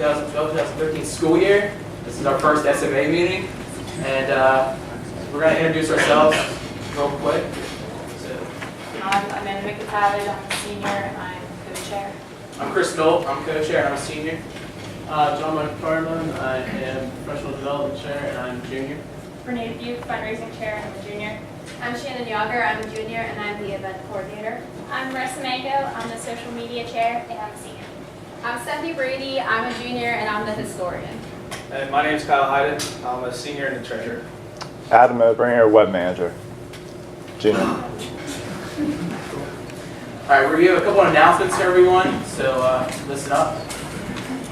2012-2013 school year. This is our first SMA meeting, and we're going to introduce ourselves real quick. I'm Amanda McIntyre, I'm a senior and I'm co-chair. I'm Chris Knoll, I'm co-chair and I'm a senior. John McFarland, I am professional development chair and I'm a junior. Renee Buke, fundraising chair and I'm a junior. I'm Shannon Yager, I'm a junior and I'm the event coordinator. I'm Marissa Mango, I'm the social media chair and I'm a senior. I'm Stephanie Brady, I'm a junior and I'm the historian. And my name is Kyle Hayden, I'm a senior and a treasurer. Adam Obringer, web manager, junior. Alright, we have a couple of announcements for everyone, so listen up.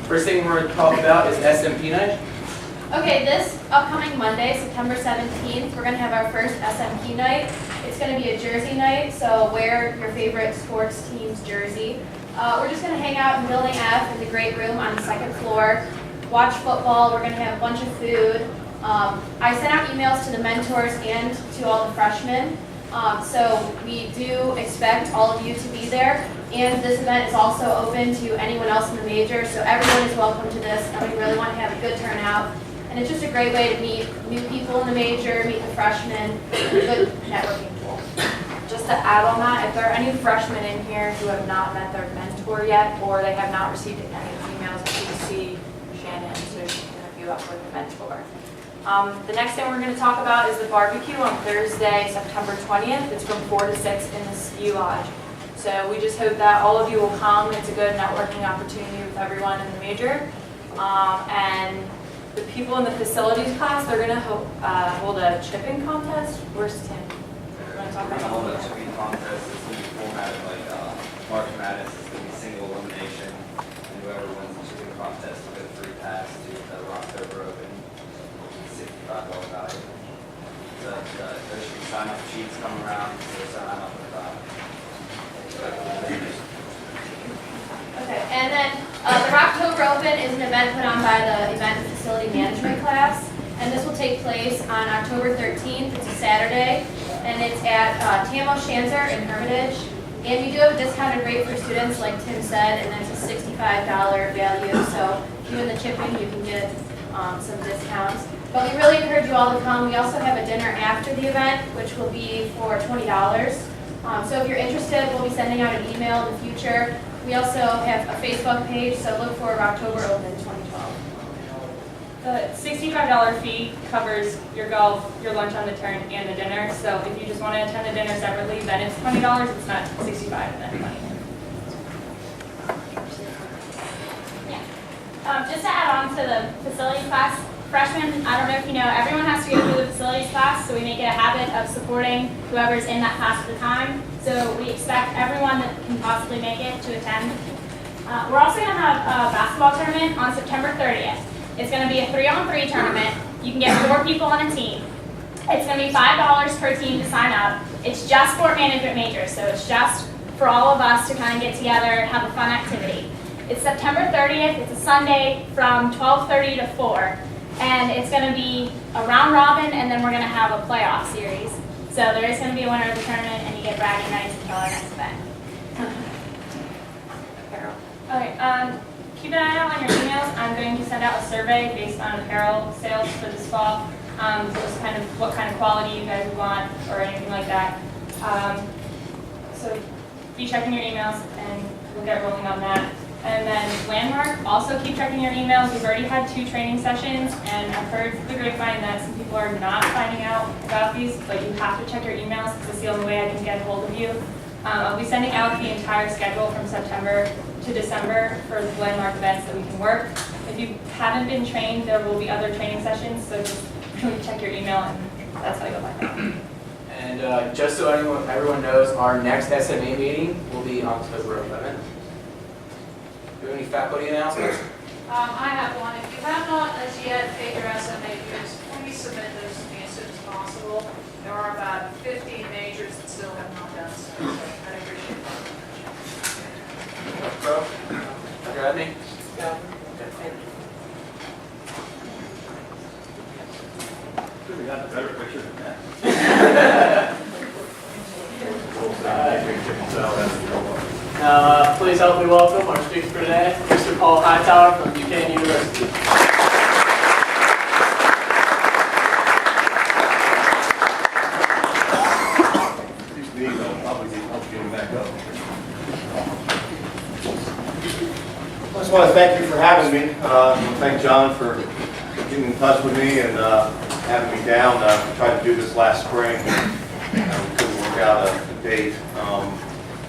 First thing we're going to talk about is SMP night. Okay, this upcoming Monday, September 17th, we're going to have our first SMP night. It's going to be a jersey night, so wear your favorite sports team's jersey. We're just going to hang out in Building F in the great room on the second floor, watch football. We're going to have a bunch of food. I sent out emails to the mentors and to all the freshmen. So we do expect all of you to be there, and this event is also open to anyone else in the major, so everyone is welcome to this, and we really want to have a good turnout. And it's just a great way to meet new people in the major, meet the freshmen, and a good networking tool. Just to add on that, if there are any freshmen in here who have not met their mentor yet, or they have not received any emails, please see Shannon so she can hook you up with a mentor. The next thing we're going to talk about is the barbecue on Thursday, September 20th. It's from 4 to 6 in the ski lodge. So we just hope that all of you will come. It's a good networking opportunity with everyone in the major. And the people in the facilities class, they're going to hold a chipping contest. Where's Tim? We're going to talk We're about going to hold a that. chipping contest. It's going to be formatted like March Madness. It's going to be single elimination. And whoever wins the chipping contest will get a free pass to the October Open. $65 value. There should be sign-up sheets coming around. So sign up with Okay, and then the Rocktober Open is an event put on by the Event and Facility Management class, and this will take place on October 13th. It's a Saturday, and it's at Tamo Shanzer in Hermitage. And we do have a discounted rate for students, like Tim said, and that's a $65 value. So if you in the chipping, you can get some discounts. But we really encourage you all to come. We also have a dinner after the event, which will be for $20. So if you're interested, we'll be sending out an email in the future. We also have a Facebook page, so look for October Open 2012. The $65 fee covers your golf, your lunch on the turn, and the dinner. So if you just want to attend the dinner separately, then it's $20. It's not $65 and then $20. Yeah. Just to add on to the facilities class, freshmen, I don't know if you know, everyone has to go through the facilities class, so we make it a habit of supporting whoever's in that class at the time. So we expect everyone that can possibly make it to attend. We're also going to have a basketball tournament on September 30th. It's going to be a 3-on-3 tournament. You can get 4 people on a team. It's going to be $5 per team to sign up. It's just sport management majors, so it's just for all of us to kind of get together and have a fun activity. It's September 30th. It's a Sunday from 12:30 to 4. And it's going to be a round robin, and then we're going to have a playoff series. So there is going to be a winner of the tournament, and you get bragging rights until our next event. Okay, keep an eye out on your emails. I'm going to send out a survey based on apparel sales for this fall. Just kind of what kind of quality you guys would want or anything like that. So be checking your emails, and we'll get rolling on that. And then Landmark, also keep checking your emails. We've already had 2 training sessions, and I've heard through the grapevine that some people are not finding out about these, but you have to check your emails because it's the only way I can get a hold of you. I'll be sending out the entire schedule from September to December for the Landmark events that we can work. If you haven't been trained, there will be other training sessions, so just check your email, and that's how you'll find out. And just so everyone knows, our next SMA meeting will be October 11th. Do you have any faculty announcements? I have one. If you have not as yet paid your SMA dues, please submit those to me as soon as possible. There are about 15 majors that still have not done so. I'd appreciate that. Bro? Dr. Abney? Yeah. Okay. We got a better picture than that. Now, please help me welcome our speaker for today, Mr. Paul Hightower from Duquesne University. I just want to thank you for having me. I want to thank John for getting in touch with me and having me down. We tried to do this last spring. We couldn't work out a date.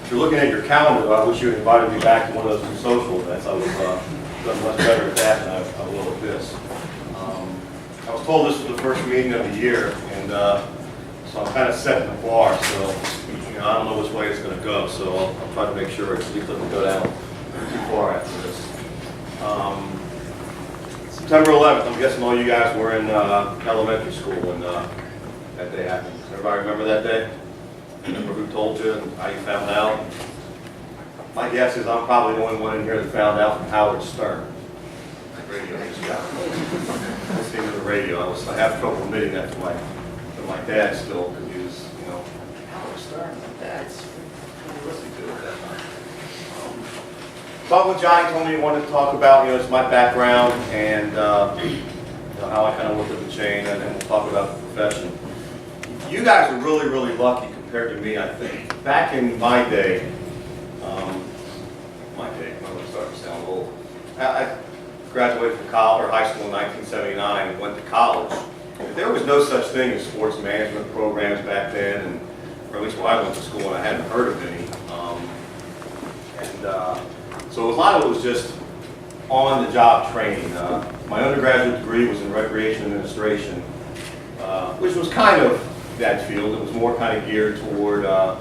If you're looking at your calendar, I wish you had invited me back to one of those social events. I would have done much better at that than I will at this. I was told this was the first meeting of the year, and so I'm kind of setting the bar. So I don't know which way it's going to go. So I'll try to make sure it at least doesn't go down too far after this. September 11th, I'm guessing all you guys were in elementary school when that day happened. Everybody remember that day? Remember who told you and how you found out? My guess is I'm probably the only one in here that found out from Howard Stern. Radio just got listening to the radio. I have trouble admitting that to my dad still, because he was, Howard Stern, my dad's listening to it at that time. Talking with Johnny told me he wanted to talk about, just my background and how I kind of work with the chain, and then we'll talk about the profession. You guys are really, really lucky compared to me, I think. Back in my day, I'm starting to sound old. I graduated from college or high school in 1979 and went to college. There was no such thing as sports management programs back then, or at least when I went to school, and I hadn't heard of any. So a lot of it was just on-the-job training. My undergraduate degree was in recreation administration, which was kind of that field. It was more kind of geared toward the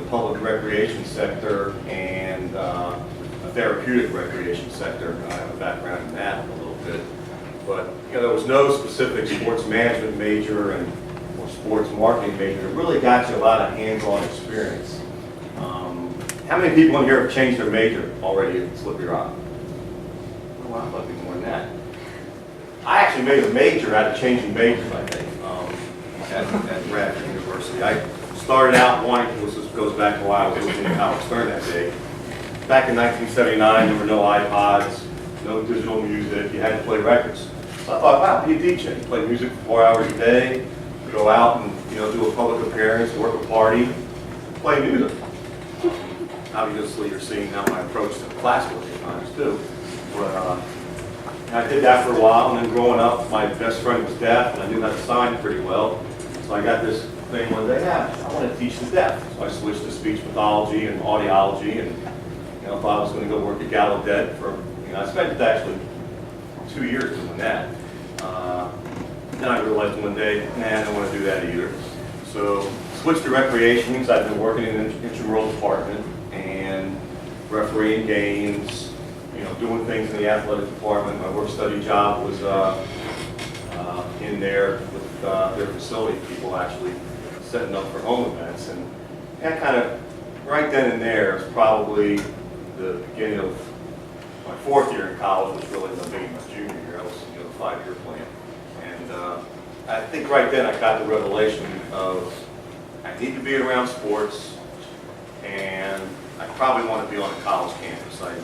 public recreation sector and a therapeutic recreation sector. I have a background in that a little bit. But there was no specific sports management major or sports marketing major that really got you a lot of hands-on experience. How many people in here have changed their major already at Slippery Rock? Oh, wow, might be more than that. I actually made a major out of changing majors, I think, at Radford University. I started out wanting, this goes back to why I was listening to Howard Stern that day. Back in 1979, there were no iPods, no digital music, you had to play records. So I thought, wow, be a DJ. You play music for 4 hours a day, go out and do a public appearance, work a party, play music. Obviously, you're seeing how my approach to classical at times too. But I did that for a while, and then growing up, my best friend was deaf, and I knew how to sign pretty well. So I got this thing one day, I want to teach the deaf. So I switched to speech pathology and audiology, and thought I was going to go work at Gallaudet for. I spent actually 2 years doing that. Then I realized one day, I don't want to do that either. So switched to recreation because I've been working in the intramural department and refereeing games, doing things in the athletic department. My work-study job was in there with their facility people actually setting up for home events. And that kind of, right then and there, was probably the beginning of my 4th year in college, which really ended up being my junior year. I was the 5-year plan. And I think right then I got the revelation of I need to be around sports, and I probably want to be on a college campus. I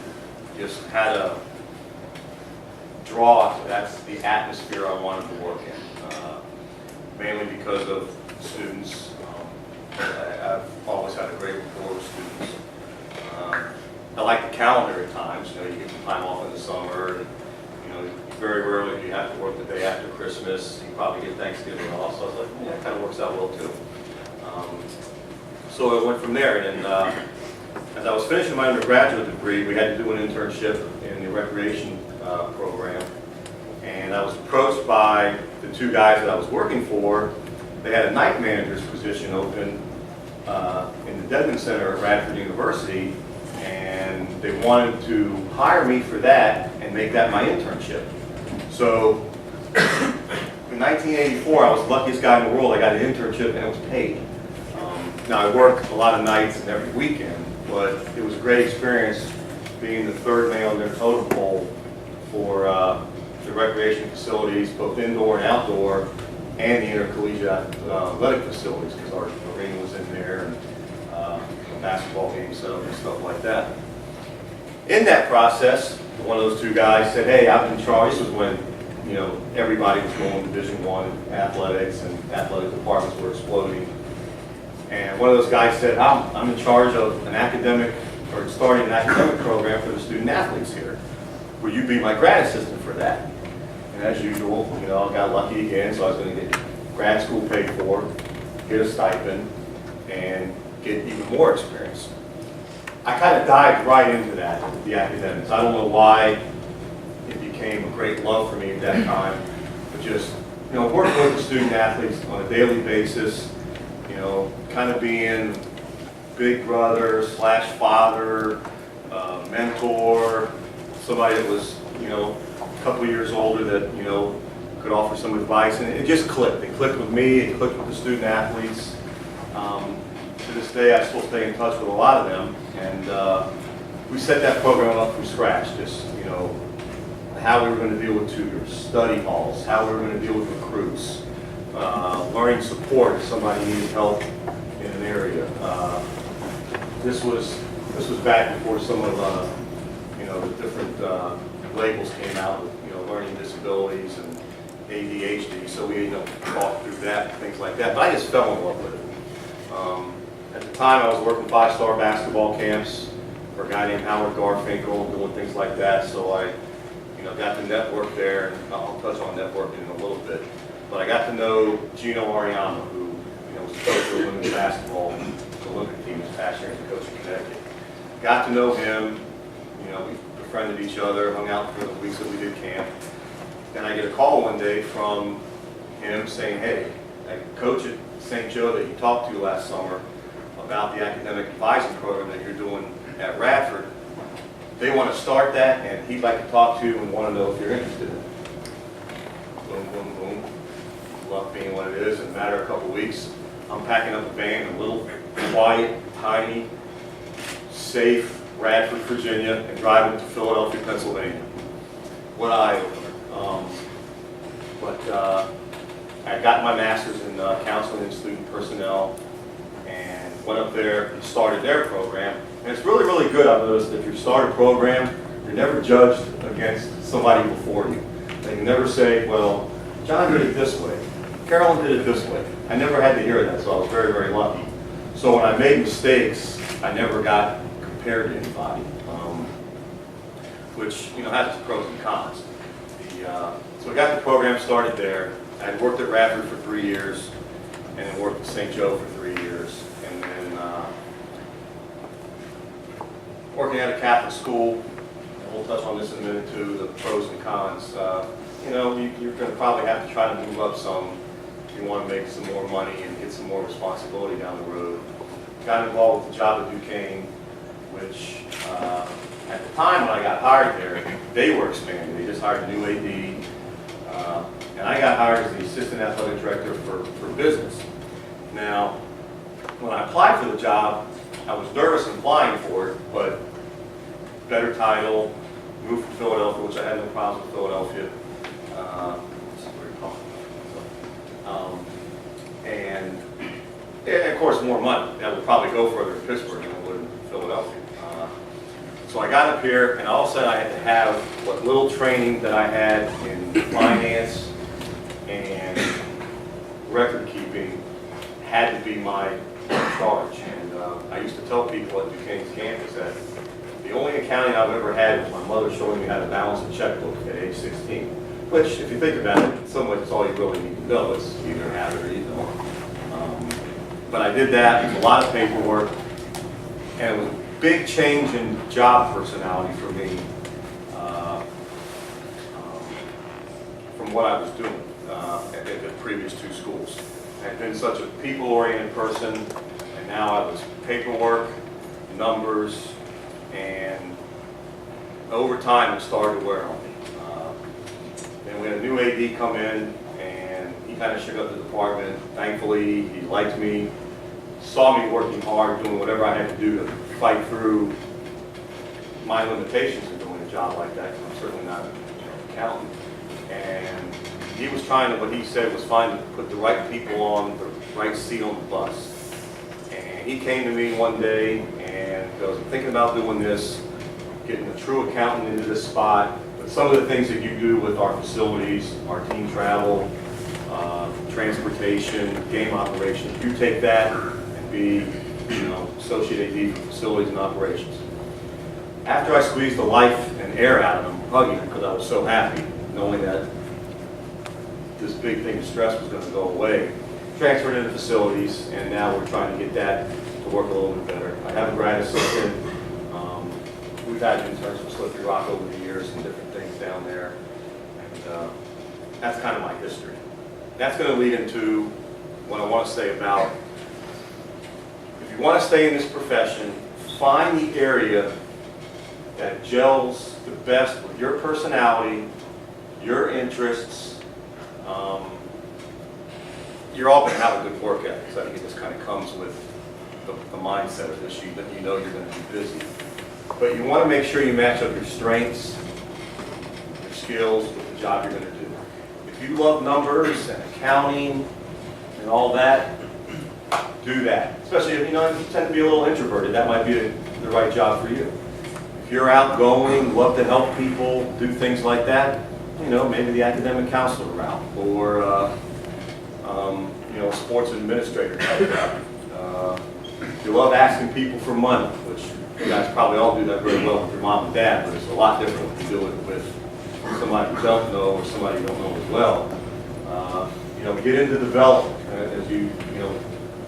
just had a draw to that's the atmosphere I wanted to work in, mainly because of students. I've always had a great rapport with students. I like the calendar at times. You get some time off in the summer. And, very rarely do you have to work the day after Christmas. You probably get Thanksgiving off. So I was like, yeah, it kind of works out well too. So I went from there, and as I was finishing my undergraduate degree, we had to do an internship in the recreation program, and I was approached by the 2 guys that I was working for. They had a night manager's position open in the Dedman Center at Radford University, and they wanted to hire me for that and make that my internship. So in 1984, I was the luckiest guy in the world. I got an internship and it was paid. Now I worked a lot of nights and every weekend, but it was a great experience being the 3rd man on their totem pole for the recreation facilities, both indoor and outdoor, and the intercollegiate athletic facilities, because our arena was in there. And basketball games set up and stuff like that. In that process, one of those two guys said, hey, I'm in charge. This was when, you know, everybody was going to Division I athletics and athletic departments were exploding. And one of those guys said, I'm in charge of an academic, or starting an academic program for the student athletes here. Will you be my grad assistant for that? And as usual, you know, I got lucky again, so I was going to get grad school paid for, get a stipend, and get even more experience. I kind of dived right into that, the academics. I don't know why it became a great love for me at that time, but just, you know, working with the student athletes on a daily basis, you know, kind of being big brother / father, mentor, somebody that was, you know, a couple years older that, you know, could offer some advice, and it just clicked. It clicked with me, it clicked with the student athletes. To this day, I still stay in touch with a lot of them, and we set that program up from scratch, just, you know, how we were going to deal with tutors, study halls, how we were going to deal with recruits, learning support if somebody needed help in an area. This was back before some of you know, the different labels came out with, you know, learning disabilities and ADHD, so we, you know, talked through that, things like that, but I just fell in love with it. At the time, I was working 5-star basketball camps for a guy named Howard Garfinkel, doing things like that, so I, you know, got to network there, and I'll touch on networking in a little bit, but I got to know Gino Ariama, who, you know, was the coach of the women's basketball, the Olympic team this past year, and the coach in Connecticut. Got to know him, you know, we befriended each other, hung out for the weeks that we did camp. Then I get a call one day from him saying, hey, a coach at St. Joe that you talked to last summer about the academic advising program that you're doing at Radford, they want to start that, and he'd like to talk to you and want to know if you're interested in it. Boom, boom, boom. Luck being what it is, in a matter of a couple weeks, I'm packing up a van, a little quiet, tiny, safe Radford, Virginia, and driving to Philadelphia, Pennsylvania. What eye-opener. I got my master's in counseling and student personnel, and went up there and started their program. And it's really, really good. I've noticed that if you start a program, you're never judged against somebody before you. They can never say, well, John did it this way, Carolyn did it this way. I never had to hear that, so I was very, very lucky. So when I made mistakes, I never got compared to anybody, which, you know, has its pros and cons. So I got the program started there. I had worked at Radford for 3 years, and then worked at St. Joe for 3 years, and then working at a Catholic school. And we'll touch on this in a minute too, the pros and cons. You know, you're going to probably have to try to move up some if you want to make some more money and get some more responsibility down the road. Got involved with the job at Duquesne, which at the time when I got hired there, they were expanding. They just hired a new AD. And I got hired as the assistant athletic director for business. Now, when I applied for the job, I was nervous in applying for it, but better title, moved from Philadelphia, which I had no problems with Philadelphia. And of course, more money. That would probably go further in Pittsburgh than it would in Philadelphia. So I got up here, and all of a sudden I had to have what little training that I had in finance and record keeping had to be my charge. And I used to tell people at Duquesne's campus that the only accounting I've ever had was my mother showing me how to balance a checkbook at age 16. Which, if you think about it, in some ways it's all you really need to know. It's either have it or you don't. But I did that. It was a lot of paperwork, and it was a big change in job personality for me from what I was doing at the previous two schools. I had been such a people-oriented person, and now I was paperwork, numbers, and over time it started to wear on me. Then we had a new AD come in, and he kind of shook up the department. Thankfully, he liked me, saw me working hard, doing whatever I had to do to fight through my limitations in doing a job like that, because I'm certainly not an accountant. And he was trying to, what he said was find to put the right people on the right seat on the bus. And And he came to me one day and goes, I'm thinking about doing this, getting a true accountant into this spot. But some of the things that you do with our facilities, our team travel, transportation, game operations, you take that and be, associate AD for facilities and operations. After I squeezed the life and air out of him, hugging him because I was so happy, knowing that this big thing of stress was going to go away, transferred into facilities, and now we're trying to get that to work a little bit better. I have a grad assistant. We've had interns from Slippery Rock over the years and different things down there, and that's kind of my history. That's going to lead into what I want to say about, if you want to stay in this profession, find the area that gels the best with your personality, your interests. You're all going to have a good work ethic, so I think it just kind of comes with the mindset of this. You know you're going to be busy. But you want to make sure you match up your strengths, your skills with the job you're going to do. If you love numbers and accounting and all that, do that. Especially if you tend to be a little introverted, that might be the right job for you. If you're outgoing, love to help people, do things like that, maybe the academic counselor route, or sports administrator type job. You love asking people for money, which you guys probably all do that very well with your mom and dad, but it's a lot different when you do it with somebody you don't know or somebody you don't know as well. Get into development. As you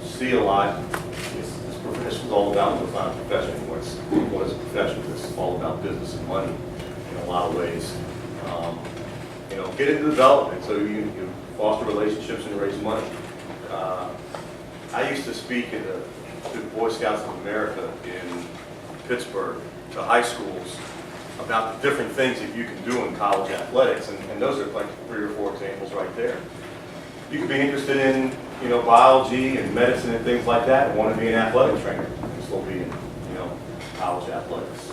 see a lot, this profession is all about, it's not a profession anymore, it's what is a profession, it's all about business and money in a lot of ways. Get into development so you foster relationships and raise money. I used to speak to the Boy Scouts of America in Pittsburgh, to high schools, about the different things that you can do in college athletics, and those are like 3 or 4 examples right there. You could be interested in biology and medicine and things like that, and want to be an athletic trainer and still be in college athletics.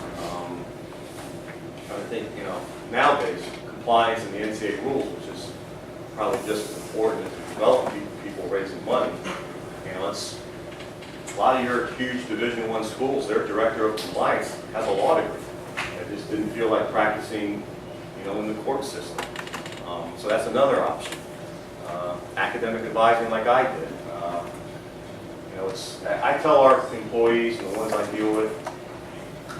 I think nowadays compliance in the NCAA rules, which is probably just as important as developing people raising money. It's a lot of your huge Division I schools, their director of compliance has a law degree. They just didn't feel like practicing, in the court system. So that's another option. Academic advising like I did. I tell our employees and the ones I deal with,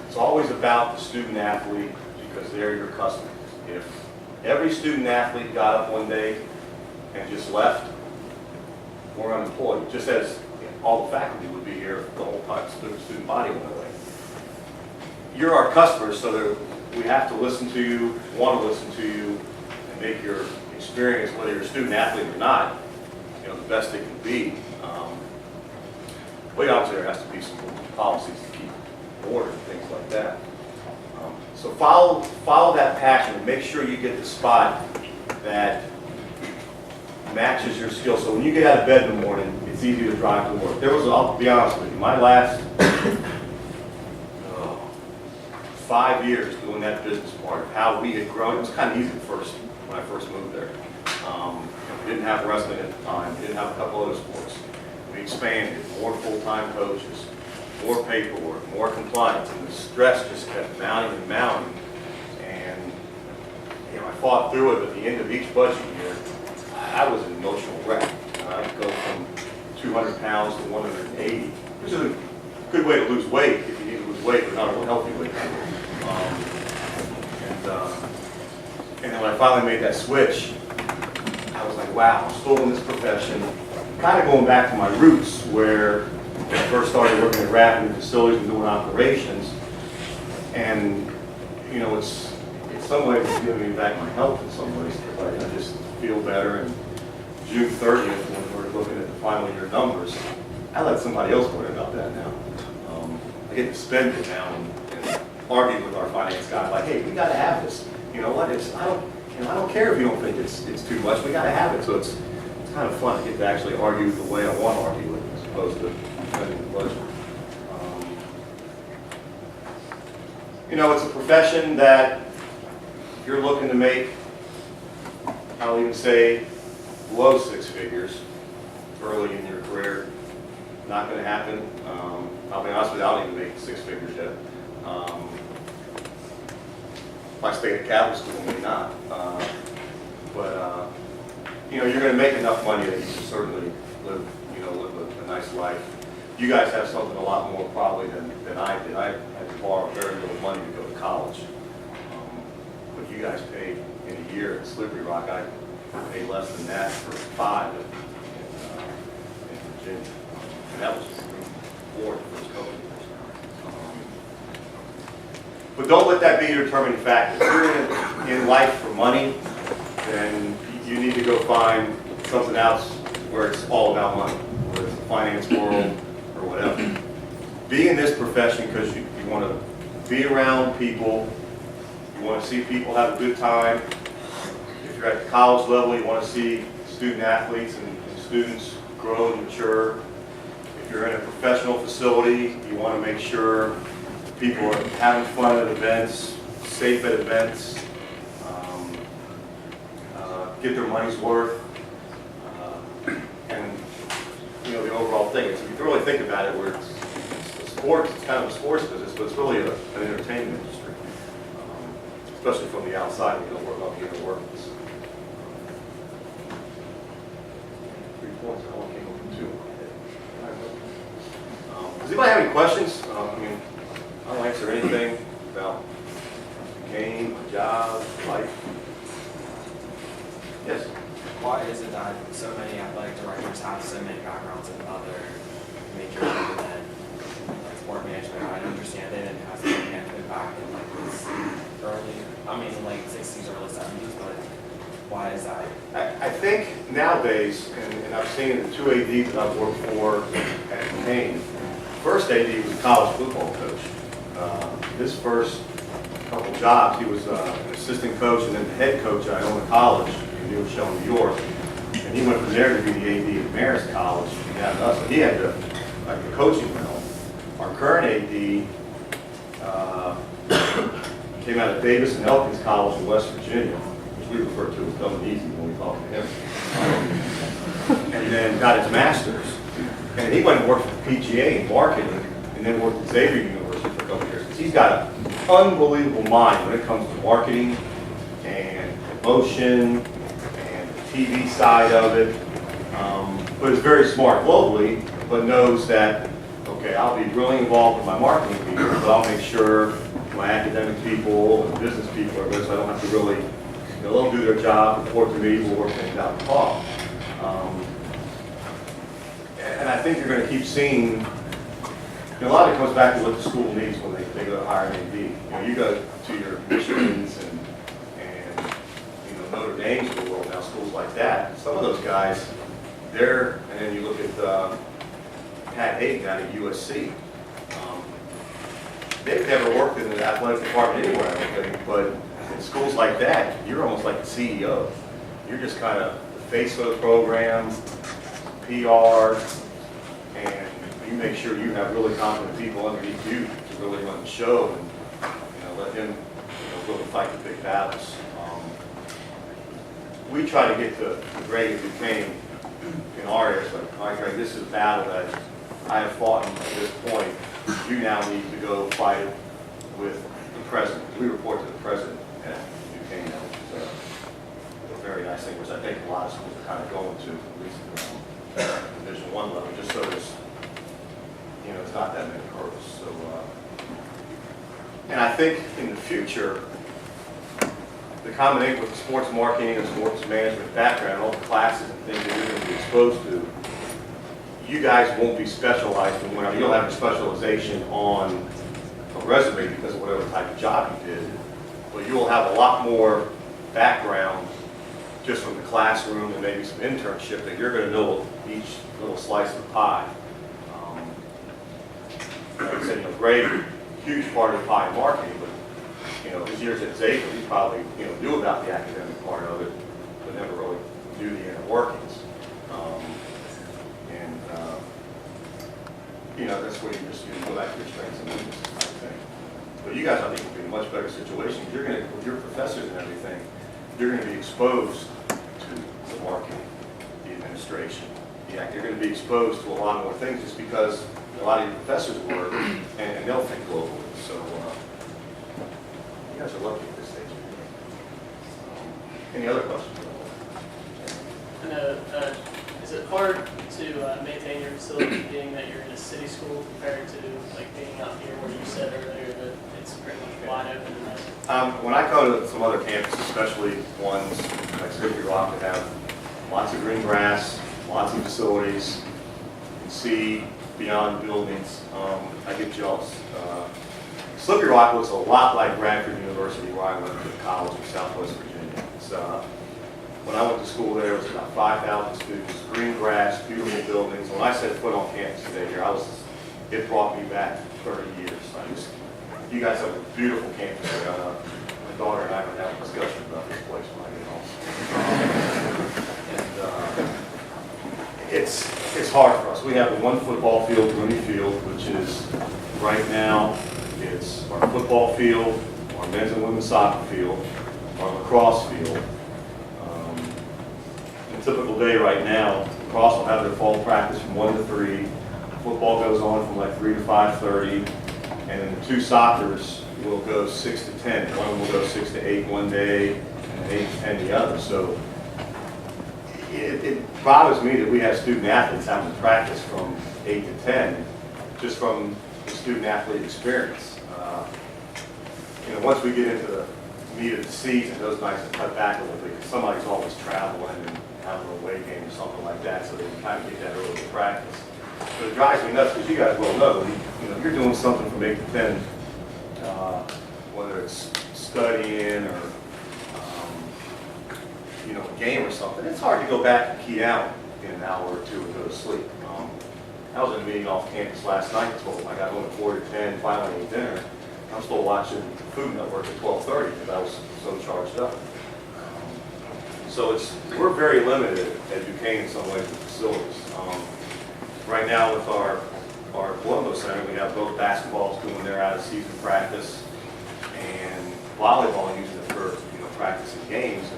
it's always about the student athlete because they're your customers. If every student athlete got up one day and just left, we're unemployed, just as all the faculty would be here if the whole time the student body went away. You're our customers, so we have to listen to you, want to listen to you, and make your experience, whether you're a student athlete or not, the best it can be. But obviously there has to be some policies to keep order and things like that. So follow that passion and make sure you get the spot that matches your skill. So when you get out of bed in the morning, it's easy to drive to work. I'll be honest with you, my last 5 years doing that business part of how we had grown, it was kind of easy when I first moved there. We didn't have wrestling at the time, we didn't have a couple other sports. We expanded, more full-time coaches, more paperwork, more compliance, and the stress just kept mounting and mounting. And I fought through it. At the end of each budget year, I was an emotional wreck. I'd go from 200 pounds to 180, which is a good way to lose weight if you need to lose weight, but not a healthy weight. And then when I finally made that switch, I was like, wow, I'm still in this profession. Kind of going back to my roots where I first started working at wrapping facilities and doing operations. And, it's in some ways it's giving me back my health in some ways. I just feel better. And June 30th, when we're looking at the final year numbers, I let somebody else worry about that now. I get to spend it now and argue with our finance guy, like, hey, we got to have this. You know what? I don't care if you don't think it's too much. We got to have it. So it's kind of fun to get to actually argue the way I want to argue it, as opposed to defending the budget. It's a profession that if you're looking to make, I'll even say, low 6 figures early in your career, not going to happen. I'll be honest with you, I don't even make 6 figures yet. If I stay at Catholic school, maybe not. But you know, you're going to make enough money that you can certainly live, you know, live a nice life. You guys have something a lot more probably than I did. I had to borrow very little money to go to college. But you guys paid in a year at Slippery Rock. I paid less than that for 5 in Virginia. And that was before the first couple of years. But don't let that be your determining factor. If you're in life for money, then you need to go find something else where it's all about money, whether it's the finance world or whatever. Be in this profession because you want to be around people, you want to see people have a good time. If you're at the college level, you want to see student athletes and students grow and mature. If you're in a professional facility, you want to make sure people are having fun at events, safe at events, get their money's worth, and you know, the overall thing. If you really think about it, where it's sports, it's kind of a sports business, but it's really an entertainment industry, especially from the outside. You don't work on the inner workings. 3 points. I only came up with 2. Does anybody have any questions? I mean, I'll answer anything about the game, the job, life. Yes. Why is it that so many athletic directors have so many backgrounds in other majors other than like sport management? I understand they didn't have sport management back in like this late 60s, early 70s, but why is that? I think nowadays, and I've seen the 2 ADs that I've worked for at Duquesne, first AD was a college football coach. His first couple jobs, he was an assistant coach and then the head coach at Iona College in New York. And he went from there to be the AD at Marist College. So he had the coaching realm. Our current AD came out of Davis and Elkins College in West Virginia, which we refer to as dumb and easy when we talk to him. And then got his master's. And he went and worked for the PGA in marketing and then worked at Xavier University for a couple of years. Because he's got an unbelievable mind when it comes to marketing and promotion and the TV side of it. But is very smart globally, but knows that, okay, I'll be really involved with my marketing people, but I'll make sure my academic people and business people are good, so I don't have to really, they'll do their job, report to me, we'll work things out and talk. And I think you're going to keep seeing, a lot of it comes back to what the school needs when they go to hire an AD. You go to your Michigans and Notre Dames of the world now, schools like that. Some of those guys, and then you look at Pat Hayden out at USC. They've never worked in the athletic department anywhere, I don't think, but in schools like that, you're almost like the CEO. You're just kind of the face of the program, PR, and you make sure you have really competent people underneath you to really run the show and let them really fight the big battles. We try to get to the grade that became in our area, like, all right, this is a battle that I have fought at this point. You now need to go fight it with the president. We report to the president at Duquesne, which is a very nice thing, which I think a lot of schools are kind of going to, at least Division I level, just so there's, it's not that many hurdles. So, and I think in the future, the combination with the sports marketing and sports management background, all the classes and things that you're going to be exposed to, you guys won't be specialized in whatever. You'll have a specialization on a resume because of whatever type of job you did, but you'll have a lot more background just from the classroom and maybe some internship that you're going to know each little slice of the pie. Like I said, Greg, huge part of the pie in marketing, but his years at Xavier, he probably knew about the academic part of it, but never really knew the inner workings. That's where you just go back to your strengths and weaknesses type of thing. But you guys, I think, will be in a much better situation. You're going to, with your professors and everything, you're going to be exposed to the marketing, the administration, the act. You're going to be exposed to a lot more things just because a lot of your professors work, and they'll think globally. So you guys are lucky at this stage. Any other questions? And is it hard to maintain your facility being that you're in a city school compared to like being out here where you said earlier that it's pretty much wide open and nice? When I go to some other campuses, especially ones like Slippery Rock that have lots of green grass, lots of facilities, you can see beyond buildings, I get jealous. Slippery Rock looks a lot like Bradford University, where I went to college in Southwest Virginia. It's, when I went to school there, it was about 5,000 students, green grass, beautiful buildings. When I set foot on campus today here, it brought me back 30 years. You guys have a beautiful campus here. My daughter and I were having a discussion about this place when I get home. And it's hard for us. We have one football field, Rooney Field, which is right now, it's our football field, our men's and women's soccer field, our lacrosse field. A typical day right now, lacrosse will have their fall practice from 1 to 3. Football goes on from like 3 to 5:30. And then the two soccers will go 6 to 10. One will go 6 to 8 one day, and 8 to 10 the other. So it bothers me that we have student athletes having to practice from 8 to 10, just from the student athlete experience. Once we get into the meat of the season, those nights are cut back a little bit because somebody's always traveling and having a away game or something like that, so they can kind of get that early practice. But it drives me nuts because you guys well know, you're doing something from 8 to 10, whether it's studying or a game or something. It's hard to go back and key out in an hour or two and go to sleep. I was in a meeting off campus last night. I got home at 4 to 10, finally ate dinner. I'm still watching Food Network at 12:30 because I was so charged up. So we're very limited at Duquesne in some ways with facilities. Right now with our Colombo Center, we have both basketballs doing their out-of-season practice and volleyball using it for practicing games.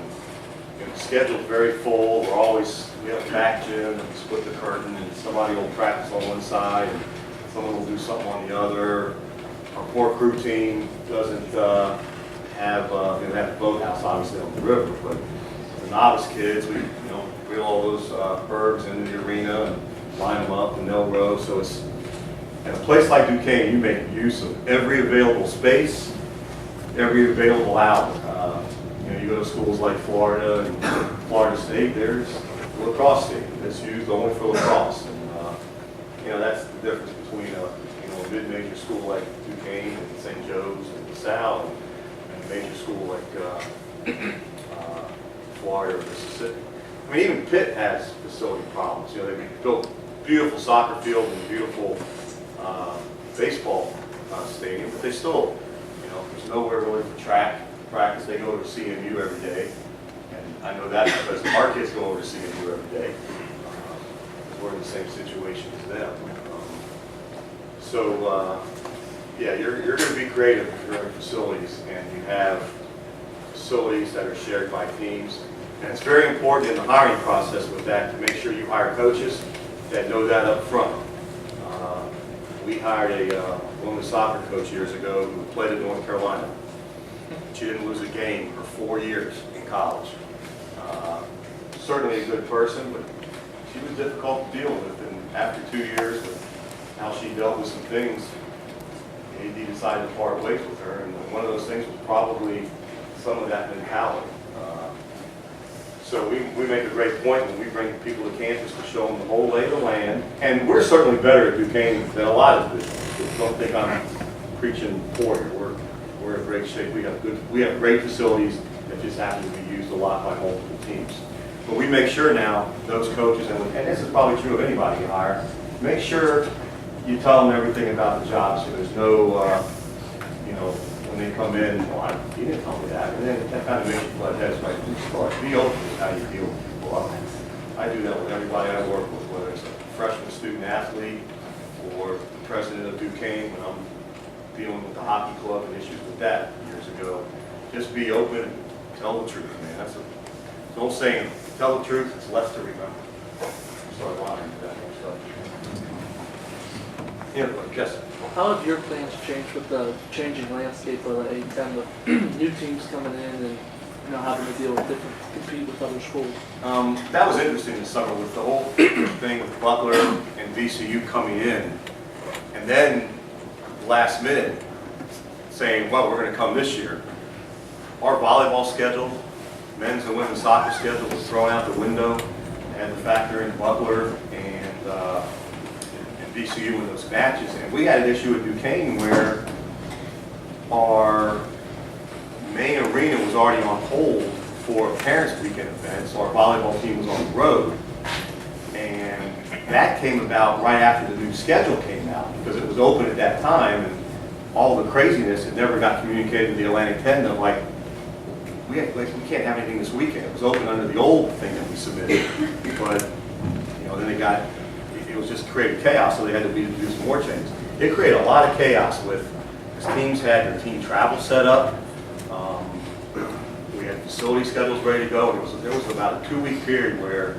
And the schedule's very full. We have a back gym and we split the curtain, and somebody will practice on one side and someone will do something on the other. Our poor crew team doesn't have they have a boathouse obviously on the river, but the novice kids, we reel all those bergs into the arena and line them up and they'll row. So it's in a place like Duquesne, you make use of every available space, every available outlet. You go to schools like Florida and Florida State, there's a lacrosse stadium that's used only for lacrosse. And that's the difference between a mid-major school like Duquesne and St. Joe's and LaSalle and a major school like Florida or Mississippi. I mean, even Pitt has facility problems. They built beautiful soccer field and beautiful baseball stadium, but they still, there's nowhere really for track practice. They go over to CMU every day, and I know that because our kids go over to CMU every day. We're in the same situation as them. You're going to be creative if you're in facilities, and you have facilities that are shared by teams. And it's very important in the hiring process with that to make sure you hire coaches that know that up front. We hired a women's soccer coach years ago who played at North Carolina. She didn't lose a game for 4 years in college. Certainly a good person, but she was difficult to deal with. And after 2 years, with how she dealt with some things, AD decided to part ways with her. And one of those things was probably some of that mentality. So we make a great point when we bring people to campus to show them the whole lay of the land. And we're certainly better at Duquesne than a lot of businesses. Don't think I'm preaching poor here. We're in great shape. We have great facilities that just happen to be used a lot by multiple teams. But we make sure now those coaches, and this is probably true of anybody you hire, make sure you tell them everything about the job so there's no, when they come in, you didn't tell me that. And then that kind of makes you butt heads right from the start. Be open with how you deal with people. I do that with everybody I work with, whether it's a freshman student athlete or the president of Duquesne when I'm dealing with the hockey club and issues with that years ago. Just be open, tell the truth, man. Don't say anything. Tell the truth, it's less to remember. Start lying to that stuff. Yeah, yes. How have your plans changed with the changing landscape of the A10, with new teams coming in and, you know, having to deal with different, compete with other schools? That was interesting this summer with the whole thing with Butler and VCU coming in, and then last minute saying, well, we're going to come this year. Our volleyball schedule, men's and women's soccer schedule was thrown out the window, and the factor in Butler and VCU in those matches. And we had an issue at Duquesne where our main arena was already on hold for a parents' weekend event, so our volleyball team was on the road. And that came about right after the new schedule came out, because it was open at that time, and all the craziness, it never got communicated to the Atlantic 10 that, like, we can't have anything this weekend. It was open under the old thing that we submitted, but, you know, then it was just created chaos, so they had to do some more changes. It created a lot of chaos with, because teams had their team travel set up. We had facility schedules ready to go, and there was about a 2-week period where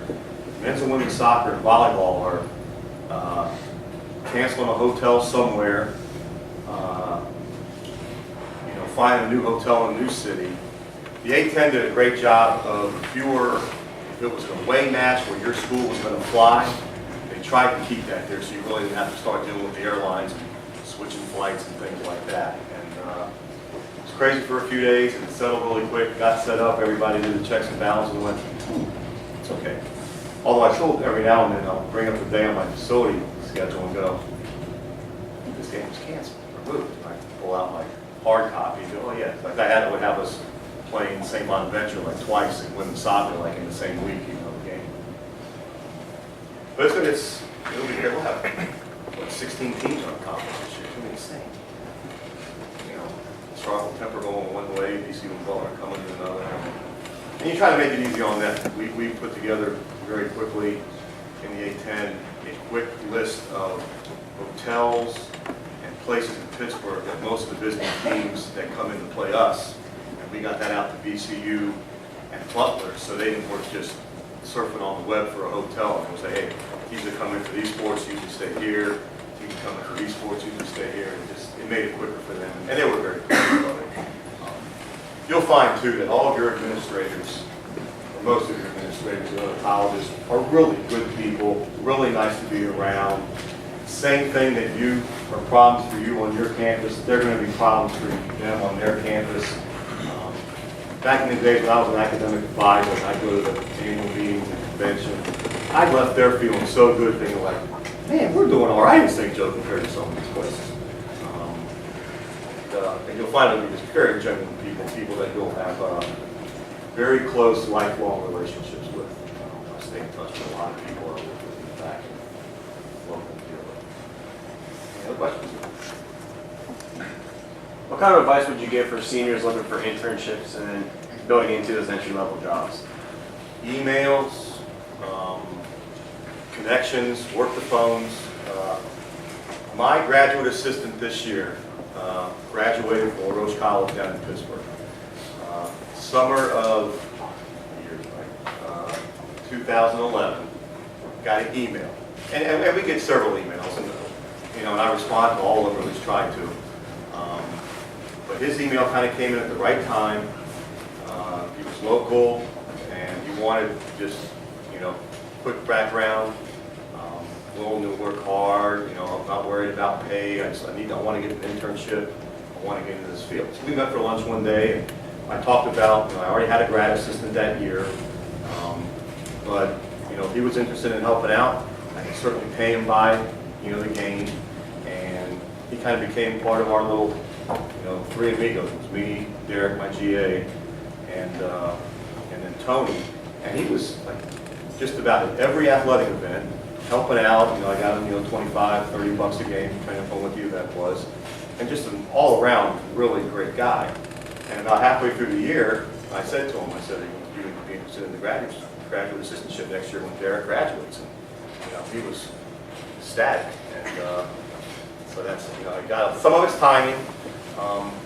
men's and women's soccer and volleyball are canceling a hotel somewhere, you know, finding a new hotel in a new city. The A10 did a great job of if it was an away match where your school was going to fly, they tried to keep that there so you really didn't have to start dealing with the airlines and switching flights and things like that. And it was crazy for a few days, and it settled really quick, got set up, everybody did the checks and balances and went, it's okay. Although I still, every now and then, I'll bring up the day on my facility schedule and go, this game was canceled or moved. And I pull out my hard copy and go, oh yeah, like I would have us playing St. Bonaventure like twice in women's soccer, like in the same week, you know, the game. But it'll be great. We'll have, what, 16 teams on the conference this year. It's going to be insane. You know, Charlotte Temper going one way, DC and Butler coming to another. And you try to make it easy on them. We put together very quickly in the A10 a quick list of hotels and places in Pittsburgh that most of the visiting teams that come in to play us. We got that out to VCU and Butler, so they didn't work just surfing on the web for a hotel and would say, hey, teams that come in for these sports, you can stay here. Teams that come in for these sports, you can stay here. And it made it quicker for them, and they were very pleased about it. You'll find too that all of your administrators, or most of your administrators at other colleges, are really good people, really nice to be around. Same thing that are problems for you on your campus, they're going to be problems for them on their campus. Back in the days when I was an academic advisor and I'd go to the annual meetings and convention, I left there feeling so good, thinking like, man, we're doing all right in St. Joe compared to some of these places. And you'll find them to be just very genuine people that you'll have very close, lifelong relationships with. I stay in touch with a lot of people I work with back in local field. Any other questions? What kind of advice would you give for seniors looking for internships and building into those entry-level jobs? Emails, connections, work the phones. My graduate assistant this year graduated from Roche College down in Pittsburgh. Summer of 2011, got an email. And we get several emails, and and I respond to all of them, or at least try to. But his email kind of came in at the right time. He was local, and he wanted just, quick background, willing to work hard. I'm not worried about pay. I want to get an internship. I want to get into this field. So we met for lunch one day, and I talked about, I already had a grad assistant that year, but if he was interested in helping out, I could certainly pay him by, the game, and he kind of became part of our little, three amigos. It was me, Derek, my GA, and then Tony, and he was like just about at every athletic event, helping out. I got him, $25, $30 a game, depending on what the event was, and just an all-around really great guy. And about halfway through the year, I said to him, are you be interested in the graduate assistantship next year when Derek graduates? And he was ecstatic. And so that's, I got some of it's timing.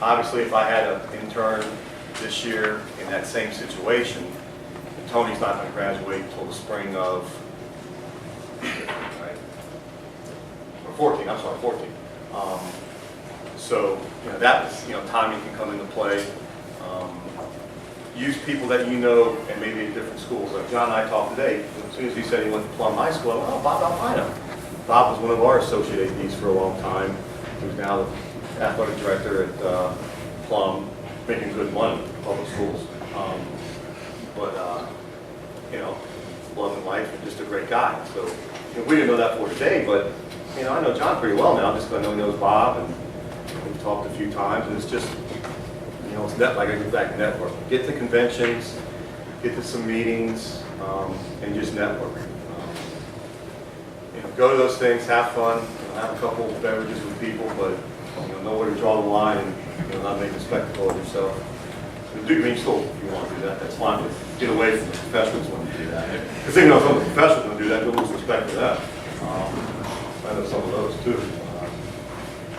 Obviously, if I had an intern this year in that same situation, and Tony's not going to graduate until the spring of, right? 14, I'm sorry, 14. So, that was, timing can come into play. Use people that you know and maybe at different schools. Like John and I talked today, as soon as he said he went to Plum High School, oh, Bob Alpino. Bob was one of our associate ADs for a long time. He's now the athletic director at Plum, making good money in public schools. Love and life, and just a great guy. So we didn't know that for today, but I know John pretty well now, just because I know he knows Bob, and we've talked a few times, and it's just, it's like I go back to network. Get to conventions, get to some meetings, and just network. Go to those things, have fun, have a couple of beverages with people, but know where to draw the line and not make a spectacle of yourself. You still, if you want to do that, that's fine, but get away from the professionals when you do that. Because some of the professionals when do that, you'll lose respect for them. I know some of those too.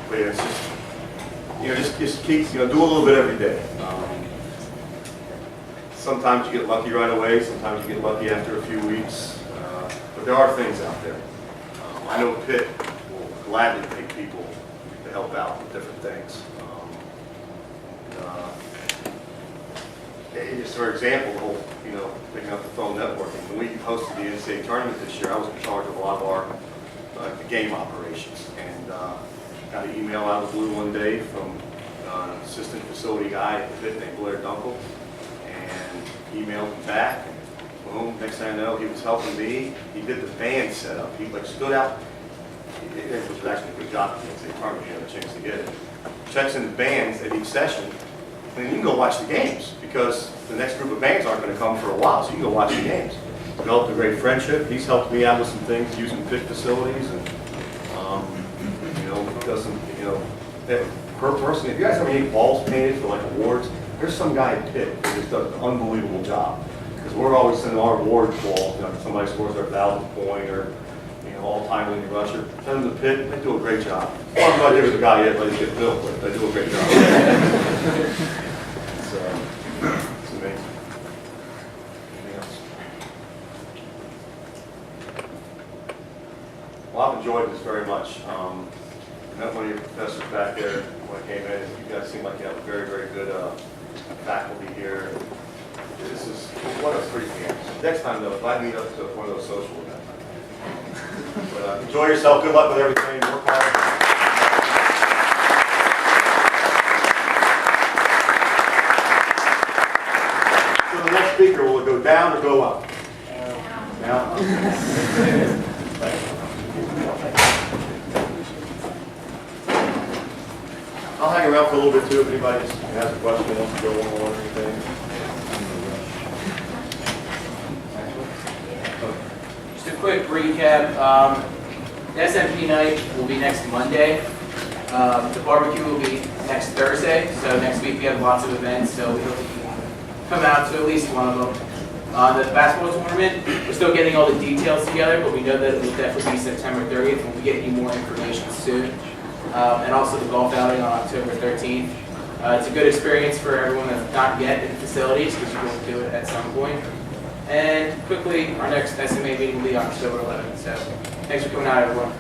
But yeah, it's just keep, do a little bit every day. Sometimes you get lucky right away, sometimes you get lucky after a few weeks, but there are things out there. I know Pitt will gladly take people to help out with different things. Just for example, picking up the phone networking. When we hosted the NCAA tournament this year, I was in charge of a lot of our the game operations, and got an email out of the blue one day from an assistant facility guy at Pitt named Blair Dunkel, and emailed me back. And boom, next thing I know, he was helping me. He did the band setup. He stood out. It was actually a good job for the NCAA tournament. He had a chance to get it. Checks in the bands at each session. And you can go watch the games, because the next group of bands aren't going to come for a while, so you can go watch the games. Developed a great friendship. He's helped me out with some things using Pitt facilities, and does some, per person. If you guys have any walls painted for like awards, there's some guy at Pitt who just does an unbelievable job. Because we're always sending our award walls. If somebody scores their 1,000th point or all-time leading rusher, send them to Pitt. They do a great job. Well, I'm not there with the guy yet, but he's getting built, but they do a great job. It's amazing. Anything else? Well, I've enjoyed this very much. I met one of your professors back there when I came in. You guys seem like you have a very, very good faculty here. This is what a pretty campus. Next time, though, if I meet up to one of those social events. But enjoy yourself. Good luck with everything. Work hard. So the next speaker, will it go down or go up? Down. I'll hang around for a little bit too if anybody has a question, wants to go on or anything. Just a quick recap. The SMP night will be next Monday. The barbecue will be next Thursday. So next week we have lots of events. So we hope you can come out to at least one of them. The basketball tournament, we're still getting all the details together, but we know that it will definitely be September 30th. We'll be getting you more information soon. And also the golf outing on October 13th. It's a good experience for everyone that's not yet in facilities, because you will do it at some point. And quickly, our next SMA meeting will be October 11th. So thanks for coming out, everyone.